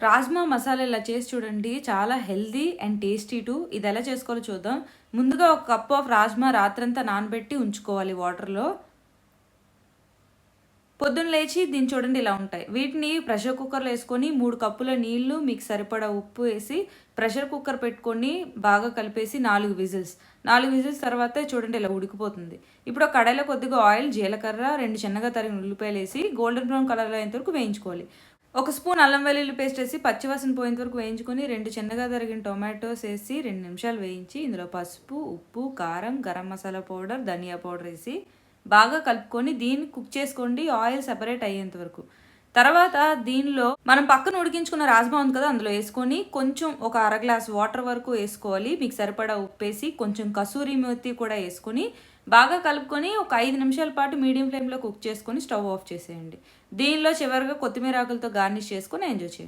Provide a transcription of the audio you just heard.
రాజ్మా మసాలా ఇలా చేసి చూడండి. చాలా హెల్తీ అండ్ టేస్టీ టూ. ఇది ఎలా చేసుకోవాలో చూద్దాం. ముందుగా ఒక కప్ ఆఫ్ రాజ్మా రాత్రంతా నానబెట్టి ఉంచుకోవాలి వాటర్‌లో. పొద్దున్న లేచి దీన్ని చూడండి ఇలా ఉంటాయి. వీటిని ప్రెషర్ కుక్కర్‌లో ఏసుకొని 3 కప్పుల నీళ్లు, మీకు సరిపడా ఉప్పు ఏసి ప్రెషర్ కుక్కర్ పెట్టుకొని బాగా కలిపేసి 4 విజిల్స్. 4 విజిల్స్ తర్వాత చూడండి ఇలా ఉడికిపోతుంది. ఇప్పుడు ఒక కడాయిలో కొద్దిగా ఆయిల్, జీలకర్ర, 2 చిన్నగా తరిగిన ఉల్లిపాయలేసి గోల్డెన్ బ్రౌన్ కలర్‌లో అయ్యేంత వరకు వేయించుకోవాలి. ఒక స్పూన్ అల్లం వెల్లుల్లి పేస్ట్ వేసి పచ్చివాసన పోయేంత వరకు వేయించుకొని 2 చిన్నగా తరిగిన టొమాటోస్ వేసి 2 నిమిషాలు వేయించి ఇందులో పసుపు, ఉప్పు, కారం, గరం మసాలా పౌడర్, ధనియా పౌడర్ వేసి బాగా కలుపుకొని దీన్ని కుక్ చేసుకోండి ఆయిల్ సెపరేట్ అయ్యేంత వరకు. తర్వాత దీనిలో మనం పక్కన ఉడికించుకున్న రాజ్మా ఉంది కదా, అందులో వేసుకొని కొంచెం ఒక అర గ్లాస్ వాటర్ వరకు వేసుకోవాలి. మీకు సరిపడా ఉప్పేసి కొంచెం కసూరి మేతి కూడా వేసుకొని బాగా కలుపుకొని ఒక 5 నిమిషాల పాటు మీడియం ఫ్లేమ్లో కుక్ చేసుకొని స్టవ్ ఆఫ్ చేసేయండి. దీనిలో చివరిగా కొత్తిమీర ఆకులతో గార్నిష్ చేసుకొని ఎంజాయ్ చేయండి.